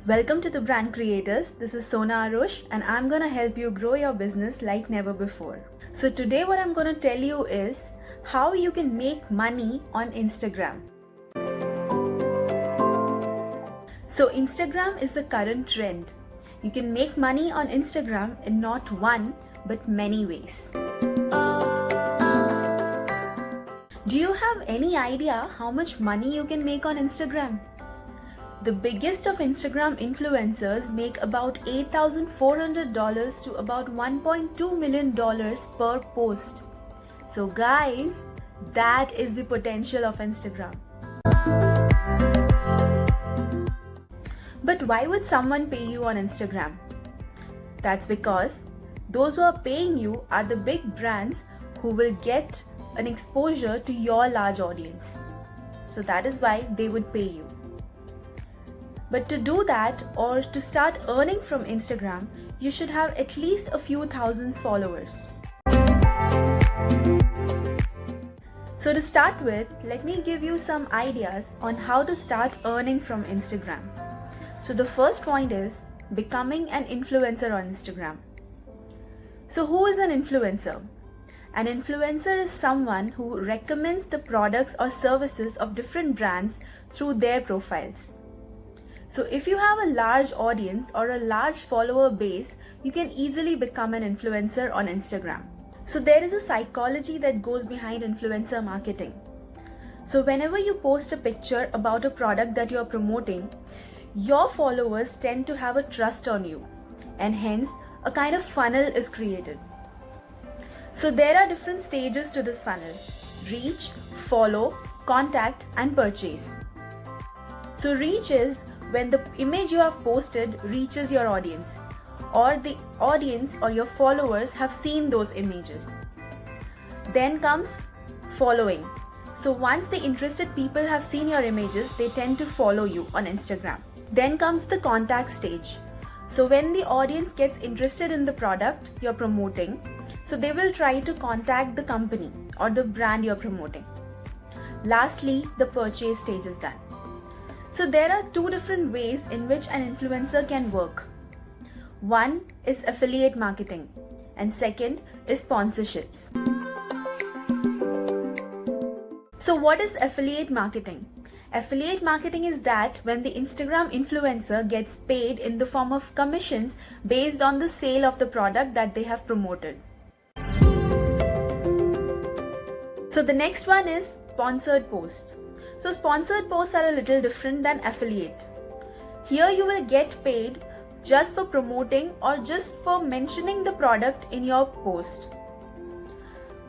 Welcome to the Brand Creators. This is Sona Arush and I'm going to help you grow your business like never before. So today what I'm going to tell you is how you can make money on Instagram. So Instagram is the current trend. You can make money on Instagram in not one but many ways. Do you have any idea how much money you can make on Instagram? The biggest of Instagram influencers make about $8,400 to about $1.2 million per post. So guys, that is the potential of Instagram. But why would someone pay you on Instagram? That's because those who are paying you are the big brands who will get an exposure to your large audience. So that is why they would pay you. But to do that or to start earning from Instagram, you should have at least a few thousand followers. So to start with, let me give you some ideas on how to start earning from Instagram. So the first point is becoming an influencer on Instagram. So who is an influencer? An influencer is someone who recommends the products or services of different brands through their profiles. So if you have a large audience or a large follower base, you can easily become an influencer on Instagram. So there is a psychology that goes behind influencer marketing. So whenever you post a picture about a product that you are promoting, your followers tend to have a trust on you, and hence a kind of funnel is created. So there are different stages to this funnel: reach, follow, contact, and purchase. So reach is when the image you have posted reaches your audience, or the audience or your followers have seen those images. Then comes following. So once the interested people have seen your images, they tend to follow you on Instagram. Then comes the contact stage. So when the audience gets interested in the product you're promoting, so they will try to contact the company or the brand you're promoting. Lastly, the purchase stage is done. So there are two different ways in which an influencer can work. One is affiliate marketing and second is sponsorships. So what is affiliate marketing? Affiliate marketing is that when the Instagram influencer gets paid in the form of commissions based on the sale of the product that they have promoted. So the next one is sponsored post. So sponsored posts are a little different than affiliate. Here you will get paid just for promoting or just for mentioning the product in your post.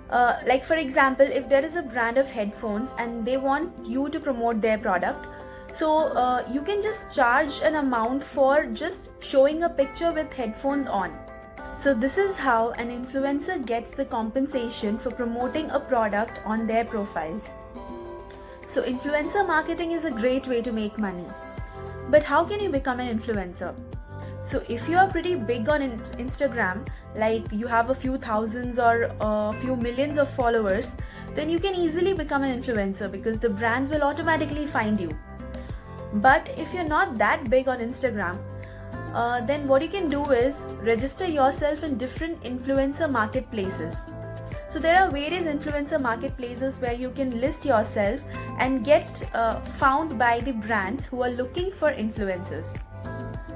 Like for example, if there is a brand of headphones and they want you to promote their product, so you can just charge an amount for just showing a picture with headphones on. So this is how an influencer gets the compensation for promoting a product on their profiles. So influencer marketing is a great way to make money. But how can you become an influencer? So if you are pretty big on Instagram, like you have a few thousands or a few millions of followers, then you can easily become an influencer because the brands will automatically find you. But if you're not that big on Instagram, then what you can do is register yourself in different influencer marketplaces. So there are various influencer marketplaces where you can list yourself and get found by the brands who are looking for influencers.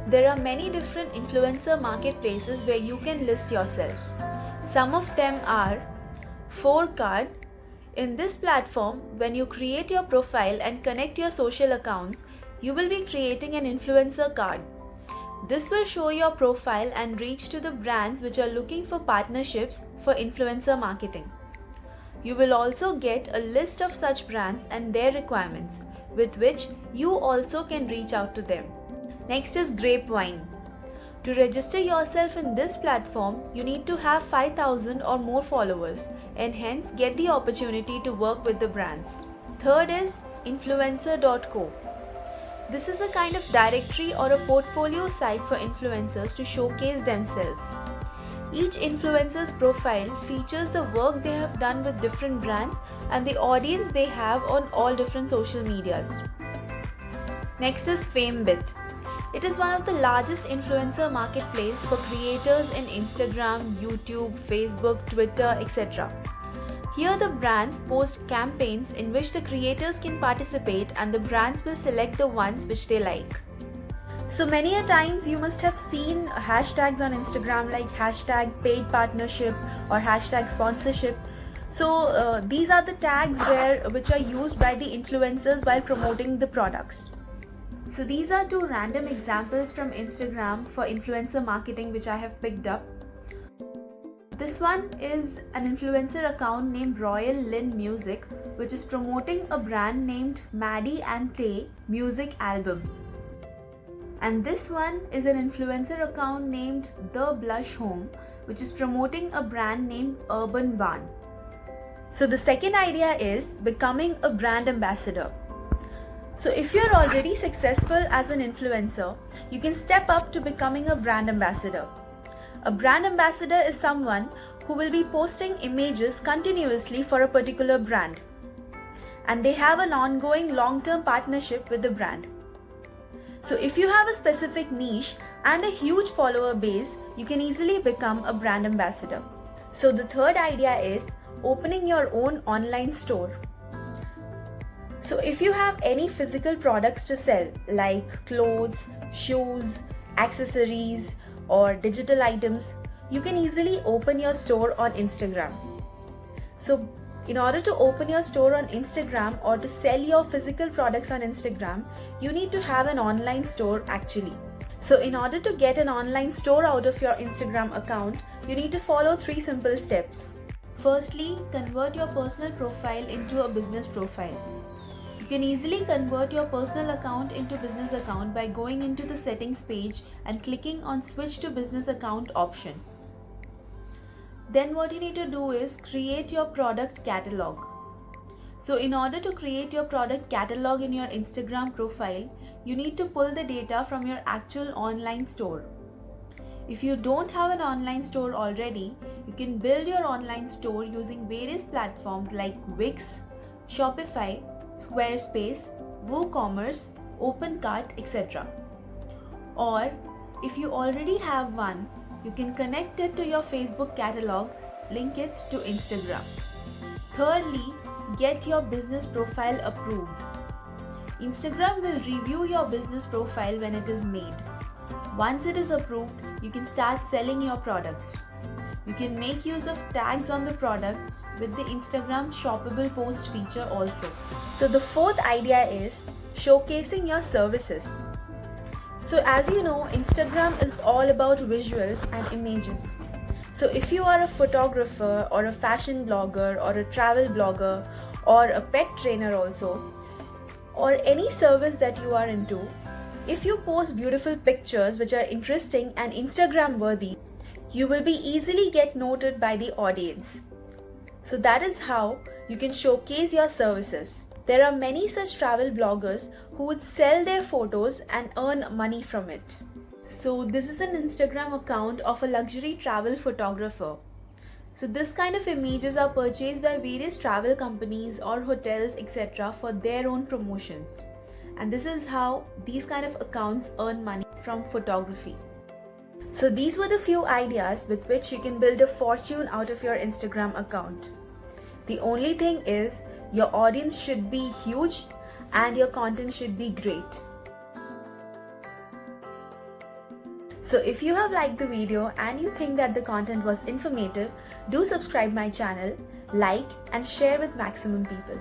There are many different influencer marketplaces where you can list yourself. Some of them are 4Card. In this platform, when you create your profile and connect your social accounts, you will be creating an influencer card. This will show your profile and reach to the brands which are looking for partnerships for influencer marketing. You will also get a list of such brands and their requirements, with which you also can reach out to them. Next is Grapevine. To register yourself in this platform, you need to have 5,000 or more followers and hence get the opportunity to work with the brands. Third is Influencer.co. This is a kind of directory or a portfolio site for influencers to showcase themselves. Each influencer's profile features the work they have done with different brands and the audience they have on all different social medias. Next is FameBit. It is one of the largest influencer marketplace for creators in Instagram, YouTube, Facebook, Twitter, etc. Here the brands post campaigns in which the creators can participate and the brands will select the ones which they like. So many a times you must have seen hashtags on Instagram like hashtag paid partnership or hashtag sponsorship. So these are the tags which are used by the influencers while promoting the products. So these are two random examples from Instagram for influencer marketing which I have picked up. This one is an influencer account named Royal Lynn Music, which is promoting a brand named Maddie and Tay music album. And this one is an influencer account named The Blush Home, which is promoting a brand named Urban Barn. So the second idea is becoming a brand ambassador. So if you're already successful as an influencer, you can step up to becoming a brand ambassador. A brand ambassador is someone who will be posting images continuously for a particular brand, and they have an ongoing long-term partnership with the brand. So if you have a specific niche and a huge follower base, you can easily become a brand ambassador. So the third idea is opening your own online store. So if you have any physical products to sell like clothes, shoes, accessories, or digital items, you can easily open your store on Instagram. So in order to open your store on Instagram or to sell your physical products on Instagram, you need to have an online store actually. So in order to get an online store out of your Instagram account, you need to follow 3 simple steps. Firstly, convert your personal profile into a business profile. You can easily convert your personal account into business account by going into the settings page and clicking on switch to business account option. Then what you need to do is create your product catalog. So in order to create your product catalog in your Instagram profile, you need to pull the data from your actual online store. If you don't have an online store already, you can build your online store using various platforms like Wix, Shopify, Squarespace, WooCommerce, OpenCart, etc. Or if you already have one, you can connect it to your Facebook catalog, link it to Instagram. Thirdly, get your business profile approved. Instagram will review your business profile when it is made. Once it is approved, you can start selling your products. You can make use of tags on the products with the Instagram shoppable post feature also. So the fourth idea is showcasing your services. So as you know, Instagram is all about visuals and images. So if you are a photographer or a fashion blogger or a travel blogger or a pet trainer also, or any service that you are into, if you post beautiful pictures which are interesting and Instagram worthy, you will be easily get noted by the audience. So that is how you can showcase your services. There are many such travel bloggers who would sell their photos and earn money from it. So this is an Instagram account of a luxury travel photographer. So this kind of images are purchased by various travel companies or hotels, etc. for their own promotions. And this is how these kind of accounts earn money from photography. So these were the few ideas with which you can build a fortune out of your Instagram account. The only thing is your audience should be huge and your content should be great. So if you have liked the video and you think that the content was informative, do subscribe my channel, like and share with maximum people.